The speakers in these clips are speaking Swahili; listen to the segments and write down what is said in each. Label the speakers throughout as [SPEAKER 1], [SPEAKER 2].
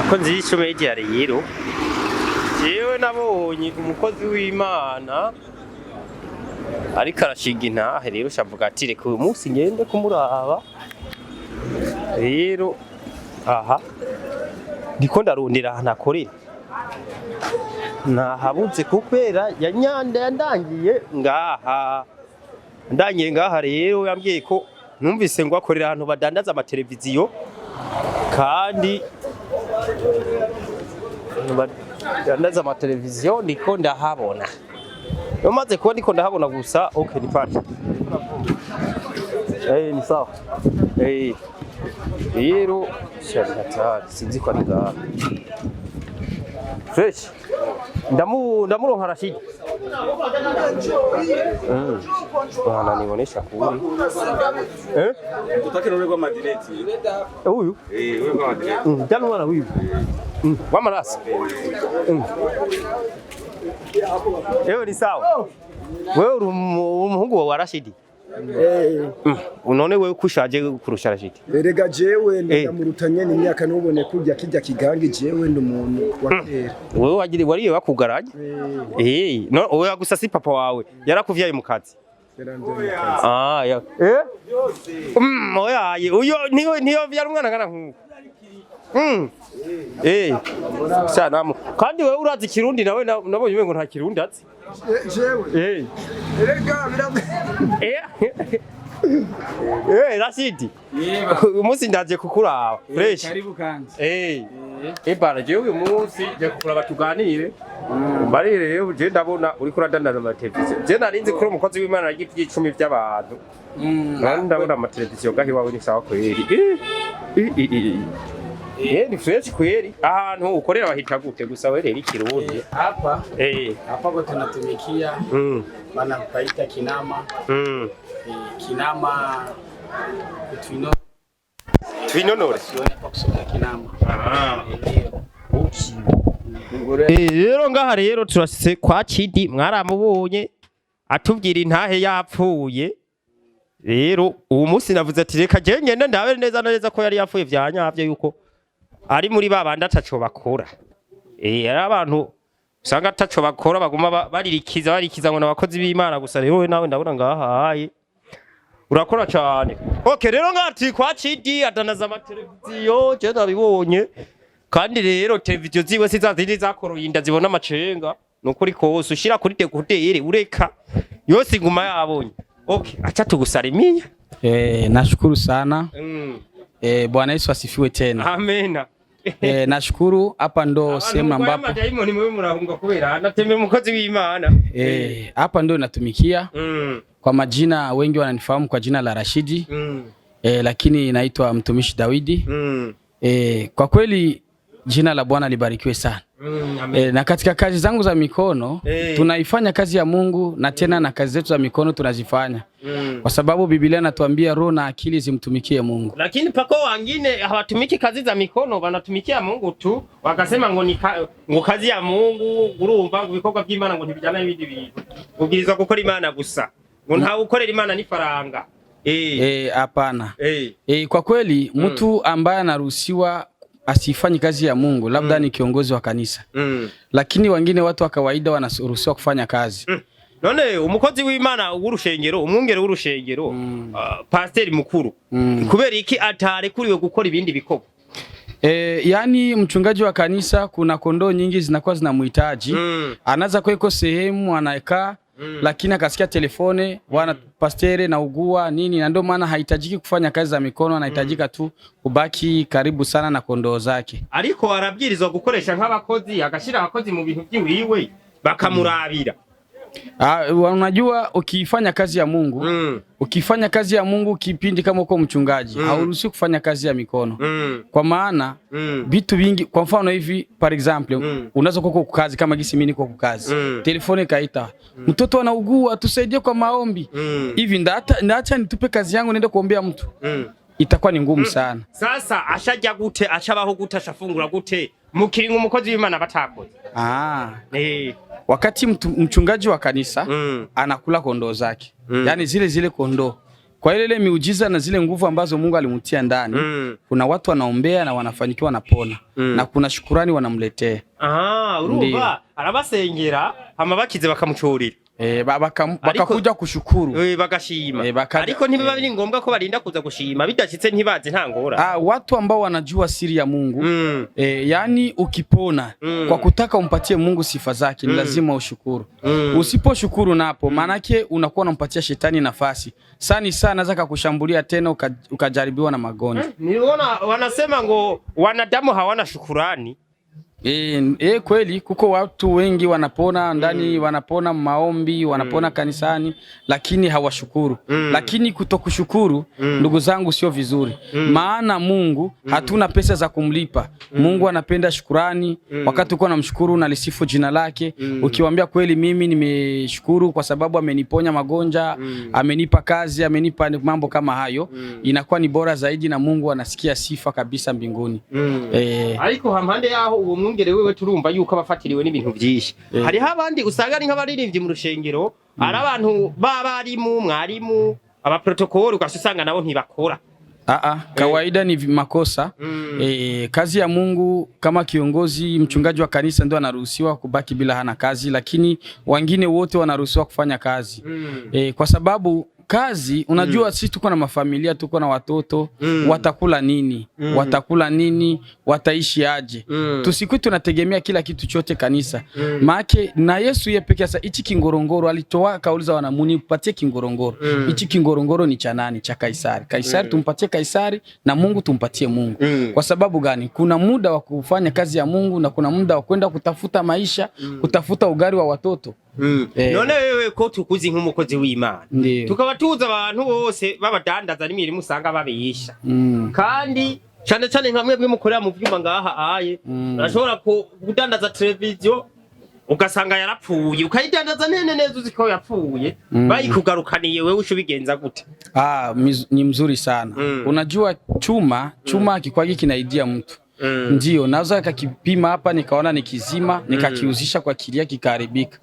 [SPEAKER 1] akoze y'ishomeje rero jewe nabonye umukozi w'Imana ariko arashinga intahe rero shavuga ati reka uyu munsi ngende kumuraba rero aha ndiko ndarondera ahantu akorera nahabuze kukwera yandangiye ngaha rero yambwiye ko numvise ngo akorera ahantu badandaza amateleviziyo kandi badandaza amateleviziyo niko ndahabona yomaze kuba niko ndahabona gusa okay ni pati ni sawa rero shatari sinzi ko ari ngaha fresh ndamuronka Rashid bana nibonesha kuri
[SPEAKER 2] tutakira rwego madireti
[SPEAKER 1] uyu
[SPEAKER 2] rwego madireti
[SPEAKER 1] jana mwana uyu wamarasi ni sawa wewe umuhungu wa Rashid unone wewe kushaje kurusha Rashid
[SPEAKER 3] erega jewe ndamurutanye n'imyaka nubone kujya kijya kigangi jewe n'umuntu wa kera
[SPEAKER 1] wewe wariye bakugaraje no wewe gusa si papa wawe yarakuvyaye mu kazi ya oya uyo niyo vyara umwana ngana nkuko sanamu kandi wewe urazi kirundi nawe nabonye ngo nta kirundi azi
[SPEAKER 3] jewe erega birabe
[SPEAKER 1] Rashid umunsi ndaje kukuraba fresh
[SPEAKER 2] karibu kanzi
[SPEAKER 1] bana jewe uyu munsi je kukuraba tuganire bari rero je ndabona uri kuradandaza amateleviziyo je narinzi kuri umukozi w'Imana y'igiti 10 by'abantu ndabona amateleviziyo gahi wawe ni sawa kweri ni fresh kweri ahantu ukorera bahita gute gusa we rero ikirundi
[SPEAKER 2] hapa kwa tunatumikia wanapaita kinama kinama
[SPEAKER 1] twinonore
[SPEAKER 2] sione kwa kusoma kinama
[SPEAKER 1] rero ngaha rero turashitse kwa Chidi mwaramubonye atubwira intahe yapfuye rero uwo munsi navuze ati reka je ngende ndabe neza ko yari yapfuye vyanyavye yuko ari muri babandi ataco bakora ari abantu usanga ataco bakora baguma baririkiza ngo nabakozi b'Imana gusa rero we nawe ndabona ngahaye urakora cyane okay rero ngati kwa Chidi adanaza amateleviziyo je ndabibonye kandi rero televiziyo ziwe sizazindi zakoroyinda zibona amacenga nukuri kose ushira kuri dekodere ureka yose inguma yabonye okay acha tugusalimia
[SPEAKER 2] nashukuru sana Bwana Yesu asifiwe tena
[SPEAKER 1] amena
[SPEAKER 2] nashukuru hapa ndo sehemu ambapo
[SPEAKER 1] madaimoni mwe murahunga kubera anatembe mukozi w'Imana
[SPEAKER 2] hapa ndo natumikia kwa majina wengi wananifahamu kwa jina la Rashidi lakini naitwa mtumishi Dawidi kwa kweli jina la Bwana libarikiwe sana na katika kazi zangu za mikono tunaifanya kazi ya Mungu na tena na kazi zetu za mikono tunazifanya kwa sababu Biblia inatuambia roho na akili zimtumikie Mungu.
[SPEAKER 1] Lakini pako wengine hawatumiki kazi za mikono wanatumikia Mungu tu wakasema ngo kazi ya Mungu urumva ngo bikorwa by'Imana ngo ntibijana ibindi bintu ubwirizwa gukora Imana gusa ngo nta ukorera Imana ni faranga
[SPEAKER 2] hapana kwa kweli mtu ambaye anaruhusiwa asifanye kazi ya Mungu labda ni kiongozi wa kanisa lakini wengine watu wa kawaida wanaruhusiwa kufanya kazi
[SPEAKER 1] none umukozi w'Imana w'urushengero umwungere w'urushengero pasteur mukuru kubera iki atarekuriwe gukora ibindi bikorwa
[SPEAKER 2] yani mchungaji wa kanisa kuna kondoo nyingi zinakuwa zinamhitaji anaanza kweko sehemu anaeka lakini akasikia telefone wana pastere na ugua nini na ndio maana hahitajiki kufanya kazi za mikono anahitajika tu kubaki karibu sana na kondoo zake
[SPEAKER 1] ariko arabwirizwa gukoresha nk'abakozi agashira abakozi mu bintu by'iwiwe bakamurabira
[SPEAKER 2] unajua ukifanya kazi ya Mungu ukifanya kazi ya Mungu kipindi kama uko mchungaji hauruhusi kufanya kazi ya mikono kwa maana vitu vingi kwa mfano hivi par exemple unaweza kuko kazi kama gisi mimi niko kukazi telefone kaita mtoto anaugua tusaidie kwa maombi hivi ndaacha nitupe kazi yangu niende kuombea mtu itakuwa ni ngumu sana
[SPEAKER 1] sasa ashajya gute acabaho gute ashafungura gute mukiringa umukozi w'Imana batakoze
[SPEAKER 2] wakati mchungaji wa kanisa anakula kondoo zake yani zile kondoo kwa ile miujiza na zile nguvu ambazo Mungu alimtia ndani, kuna watu wanaombea na wanafanikiwa wanapona, na kuna shukrani wanamletea.
[SPEAKER 1] Urumva arabasengera hama bakize bakamucurira.
[SPEAKER 2] Bakakuja kushukuru,
[SPEAKER 1] bagashima. Ariko ntibiba biri ngombwa ko barinda kuza gushima, bidashitse ntibaze ntangora.
[SPEAKER 2] Watu ambao wanajua siri ya Mungu, yani ukipona kwa kutaka umpatie Mungu sifa zake, ni lazima ushukuru. Usiposhukuru napo, manake unakuwa unampatia shetani nafasi. Sana anaweza kukushambulia tena ukajaribiwa na magonjwa.
[SPEAKER 1] Niliona wanasema ngo wanadamu hawana shukurani.
[SPEAKER 2] Kweli kuko watu wengi wanapona ndani, wanapona maombi, wanapona kanisani, lakini hawashukuru. Lakini kutokushukuru, ndugu zangu, sio vizuri. Maana Mungu hatuna pesa za kumlipa. Mungu anapenda shukurani. Wakati uko unamshukuru unalisifu jina lake, ukiwaambia kweli mimi nimeshukuru kwa sababu ameniponya magonjwa, amenipa kazi, amenipa mambo kama hayo, inakuwa ni bora zaidi na Mungu anasikia sifa kabisa mbinguni.
[SPEAKER 1] Ariko hampande yaho uwo mwungere wewe turumva yuko abafatiriwe n'ibintu byinshi. Hari abandi usanga ari nk'abaririmbyi mu rushengero, ari abantu babarimu, mwarimu, aba protocol ugasanga nabo ntibakora.
[SPEAKER 2] Kawaida ni makosa. Kazi ya Mungu kama kiongozi, mchungaji wa kanisa ndio anaruhusiwa kubaki bila hana kazi, lakini wengine wote wanaruhusiwa kufanya kazi. Kwa sababu kazi, unajua sisi tuko na mafamilia, tuko na watoto, watakula nini? Watakula nini? Wataishi aje? Tusikui tunategemea kila kitu chote kanisa. Maana na Yesu yeye pekee sasa hichi kingorongoro alitoa kauliza wanamuni upatie kingorongoro. Hichi kingorongoro ni cha nani? Cha Kaisari. Kaisari tumpatie Kaisari na Mungu tumpatie Mungu. Kwa sababu gani? Kuna muda wa kufanya kazi ya Mungu na kuna muda wa kwenda kutafuta maisha, kutafuta ugari wa watoto.
[SPEAKER 1] None wewe ko tukuzi nk'umukozi w'Imana, tukabatuza abantu bose babadandaza n'imirimo usanga babiyisha, kandi cyane cyane nkamwe bw'umukorera mu byuma ngaha aye, urashobora kudandaza televiziyo ugasanga yarapfuye, ukayidandaza neza uziko yapfuye, bayikugarukaniye wewe ushubigenza gute?
[SPEAKER 2] Ni mzuri sana. Unajua chuma kikwagi kinaidia mtu. Ndio naweza kakipima hapa nikaona ni kizima, nikakiuzisha kwa kilia kikaharibika.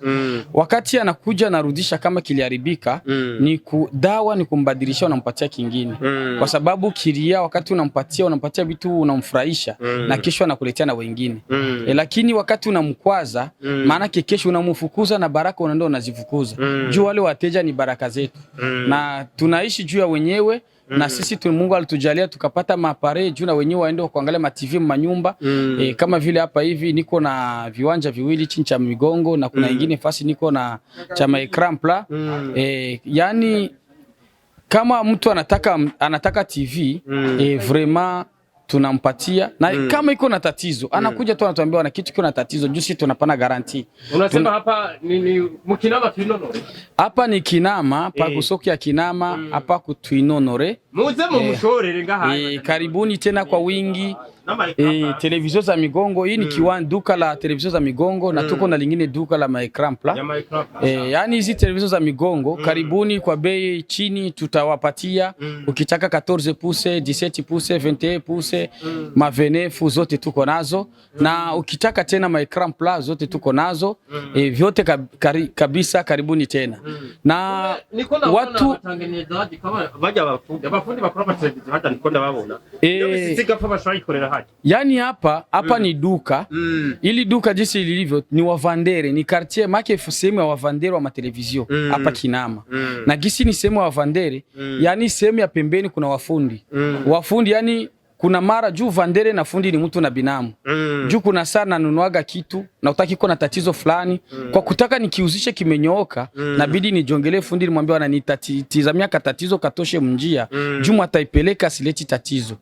[SPEAKER 2] Wakati anakuja narudisha kama kiliharibika, ni dawa ni kumbadilisha, unampatia kingine. Kwa sababu kilia wakati unampatia vitu unamfurahisha, na kesho anakuletea na wengine. Lakini wakati unamkwaza, maana kesho unamfukuza na baraka unaenda unazifukuza. Juu wale wateja ni baraka zetu. Na tunaishi juu ya wenyewe. Na sisi Mungu alitujalia tukapata mapare juu na wenyewe waende kuangalia ma TV manyumba. Kama vile hapa hivi niko na viwanja viwili chini cha Migongo, na kuna ingine fasi niko na cha maekran pla. Yani kama mtu anataka TV, vraiment tunampatia, na kama iko na tatizo anakuja tu anatuambia na kitu kiko na tatizo, juu sisi tunapana guarantee.
[SPEAKER 1] Unasema hapa ni Mukinama Twinonore? Hapa
[SPEAKER 2] ni Kinama, pa kusoko ya Kinama, hapa kutwinonore.
[SPEAKER 1] Muze mu mushorere ngaha.
[SPEAKER 2] Karibuni tena kwa wingi. Televizio za Migongo, hii ni duka la televizio za Migongo, na tuko na lingine duka la maekran pla. Yani hizi televizio za Migongo, karibuni kwa bei chini tutawapatia. Ukitaka 14 pouces, 17 pouces, 21 pouces, mavenefu zote tuko nazo. Na ukitaka tena maekran pla zote tuko nazo. Vyote kabisa, karibuni tena. Na watu
[SPEAKER 1] watengenezaji kama baje abafundi bakora televiziyo hata nikonda babona. Sisigafa bashayikorera.
[SPEAKER 2] Yani hapa ni duka. Ili duka jinsi lilivyo ni wavandere, ni quartier make sehemu ya wavandere wa matelevizio hapa Kinama. Na gisi ni sehemu ya wavandere, yani sehemu ya pembeni kuna wafundi. Wafundi yani kuna mara juu vandere na fundi ni mtu na binamu. Juu kuna sana nunuaga kitu na utaki kuna tatizo fulani. Kwa kutaka nikiuzishe kimenyooka, nabidi nijongelee fundi nimwambie wananitizamia tatizo katoshe mnjia. Juu ataipeleka sileti tatizo.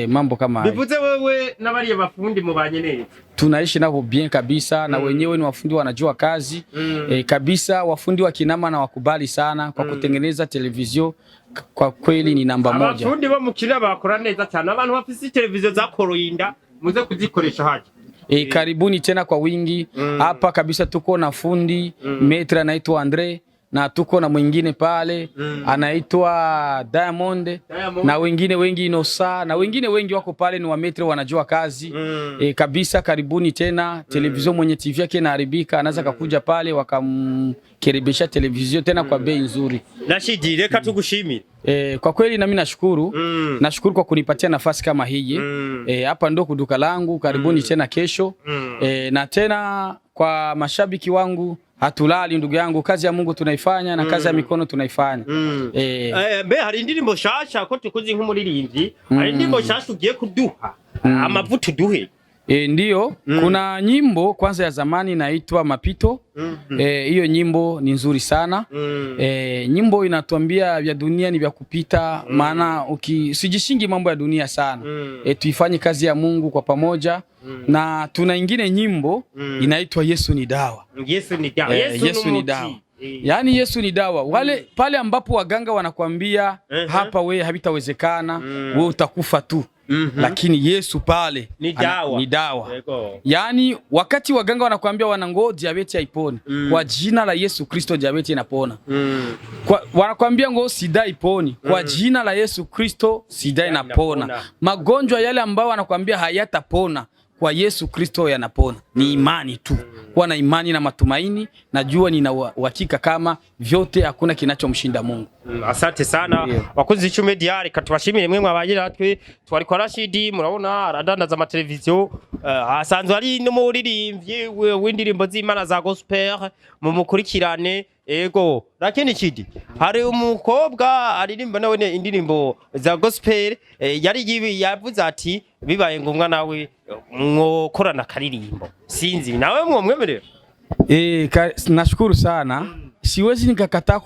[SPEAKER 2] Mambo kama hayo.
[SPEAKER 1] Bivuze wewe na bari abafundi mubanye neza?
[SPEAKER 2] Tunaishi nao bien kabisa, na wenyewe ni wafundi wanajua kazi. Kabisa wafundi wa Kinama na wakubali sana kwa kutengeneza televizio. Kwa kweli ni namba moja.
[SPEAKER 1] Abafundi bo mukira bakora neza cyane, abantu bafise televiziyo za koroyinda muze kuzikoresha haje.
[SPEAKER 2] Karibuni tena kwa wingi. Hapa kabisa tuko na fundi metra anaitwa Andre. na tuko na mwingine pale anaitwa Diamond na wengine wengi Inosa na wengine wengi wako pale ni wametre wanajua kazi kabisa. Karibuni tena. Television mwenye TV yake inaharibika anaweza kakuja pale wakamkerebesha television tena kwa bei nzuri.
[SPEAKER 1] Rashidi, reka tugushimire.
[SPEAKER 2] Kwa kweli na mimi nashukuru. Nashukuru kwa kunipatia nafasi kama hii. Hapa ndo kuduka langu. Karibuni tena kesho. Na tena kwa mashabiki wangu, hatulali ndugu yangu, kazi ya Mungu tunaifanya na kazi ya mikono tunaifanya.
[SPEAKER 1] Mbe hari indirimbo shasha ko tukuzi nk'umuririmbyi, hari indirimbo shasha ugiye kuduha amavuta duhe.
[SPEAKER 2] Ndiyo, kuna nyimbo kwanza ya zamani inaitwa Mapito. Hiyo nyimbo ni nzuri sana. Nyimbo inatuambia vya dunia ni vya kupita, maana usijishingi mambo ya dunia sana. Tuifanye kazi ya Mungu kwa pamoja. Na tuna ingine nyimbo inaitwa Yesu ni dawa.
[SPEAKER 1] Yesu ni dawa.
[SPEAKER 2] Yesu ni dawa. Yani Yesu ni dawa. Wale pale ambapo waganga wanakuambia hapa we habitawezekana, we utakufa tu. Lakini Yesu pale
[SPEAKER 1] ni dawa.
[SPEAKER 2] Ni dawa. Yani wakati waganga wanakuambia wanango diabeti haiponi, kwa jina la Yesu Kristo diabeti inapona. Wanakuambia ngo sida iponi, kwa jina la Yesu Kristo sida inapona. Magonjwa yale ambao wanakuambia hayatapona, kwa Yesu Kristo yanapona. Ni imani tu. Kuwa na imani na matumaini, najua nina uhakika kama vyote hakuna kinachomshinda Mungu.
[SPEAKER 1] Asante sana. Wakozi Ichu Media reka tubashimire mwe mwabagira natwe twari kwa Rashidi, murabona aradandaza ama television, asanzwe ari no muririmbyi w'indirimbo z'Imana za gospel mu mukurikirane. Ego lakini Chidi hari umukobwa aririmba nawe indirimbo za gospel, yari yavuze ati bibaye ngomwa nawe mwokorana karirimbo, sinzi nawe mwomwemerera.
[SPEAKER 2] Nashukuru sana. Siwezi nikakataa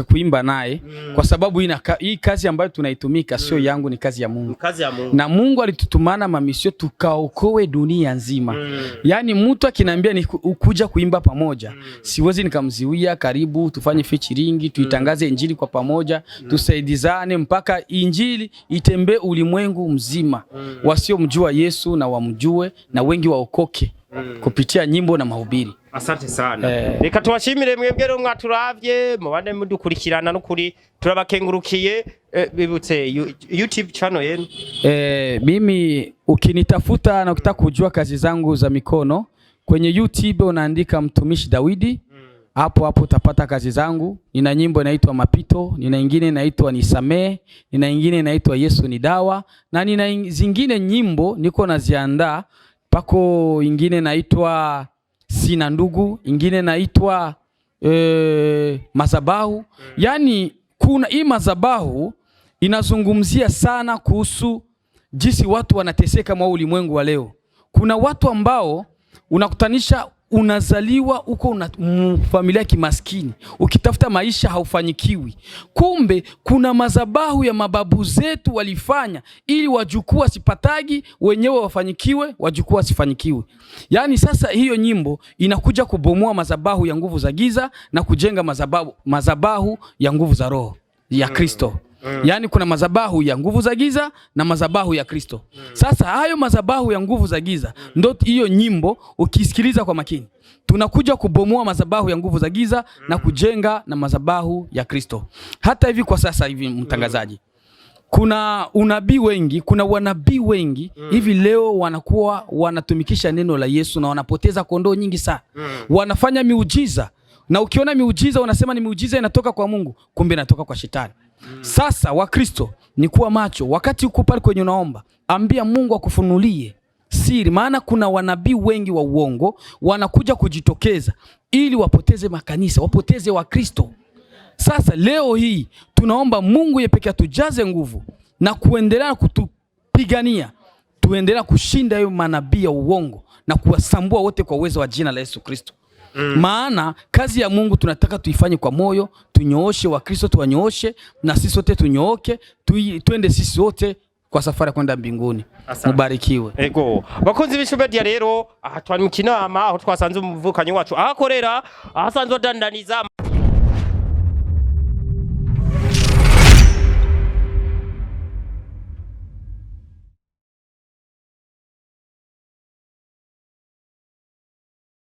[SPEAKER 2] kuimba naye kwa sababu hii kazi ambayo tunaitumika sio yangu, ni kazi ya Mungu.
[SPEAKER 1] Kazi ya Mungu.
[SPEAKER 2] Na Mungu alitutumana mamisio tukaokoe dunia nzima. Yani mtu akiniambia ni kuja kuimba pamoja, siwezi nikamziwia. Karibu tufanye featuring, tuitangaze injili kwa pamoja, tusaidizane mpaka injili itembee ulimwengu mzima. Wasiomjua Yesu na wamjue na wengi waokoke kupitia nyimbo na mahubiri.
[SPEAKER 1] Asante sana. Reka tubashimire mwebwe rero mwaturavye mubane mudukurikirana n'ukuri turabakengurukiye. Bibutse YouTube channel yenu.
[SPEAKER 2] Mimi ukinitafuta na ukitaka kujua kazi zangu za mikono kwenye YouTube unaandika mtumishi Dawidi. Hapo utapata kazi zangu. Nina nyimbo inaitwa Mapito, nina nyingine inaitwa Nisamee, nina nyingine inaitwa Yesu ni dawa, na nina zingine nyimbo niko naziandaa. Pako ingine naitwa Sina ndugu, ingine naitwa Mazabahu. Yani kuna hii Mazabahu inazungumzia sana kuhusu jinsi watu wanateseka mwa ulimwengu wa leo. Kuna watu ambao unakutanisha unazaliwa uko familia kimaskini, ukitafuta maisha haufanyikiwi. Kumbe kuna mazabahu ya mababu zetu walifanya ili wajukuu wasipatagi, wenyewe wafanyikiwe, wajukuu wasifanyikiwe. Yani sasa hiyo nyimbo inakuja kubomoa mazabahu ya nguvu za giza na kujenga mazabahu ya nguvu za roho ya Kristo. Yani kuna mazabahu ya nguvu za giza na mazabahu ya Kristo. Sasa hayo mazabahu ya nguvu za giza ndo hiyo nyimbo ukisikiliza kwa makini. Tunakuja kubomoa mazabahu ya nguvu za giza na kujenga na mazabahu ya Kristo. Hata hivi kwa sasa hivi mtangazaji, kuna unabii wengi, kuna wanabii wengi hivi leo wanakuwa wanatumikisha neno la Yesu na wanapoteza kondoo nyingi sana. Wanafanya miujiza, na ukiona miujiza unasema ni miujiza inatoka kwa Mungu, kumbe inatoka kwa shetani. Sasa Wakristo ni kuwa macho, wakati uko pale kwenye unaomba, ambia Mungu akufunulie siri, maana kuna wanabii wengi wa uongo wanakuja kujitokeza ili wapoteze makanisa, wapoteze Wakristo. Sasa leo hii tunaomba Mungu yeye pekee atujaze nguvu na kuendelea kutupigania, tuendelea kushinda hiyo manabii ya uongo na kuwasambua wote kwa uwezo wa jina la Yesu Kristo. Maana kazi ya Mungu tunataka tuifanye kwa moyo, tunyooshe Wakristo, tuwanyooshe na sisi sote tunyooke, tuende sisi wote kwa safari kwenda mbinguni. Mubarikiwe.
[SPEAKER 1] Ego. Bakunzi b'Ichu Media rero aha twari mu kinama aho twasanze umuvukanyi wacu ahakorera, ahasanzwe adandaniza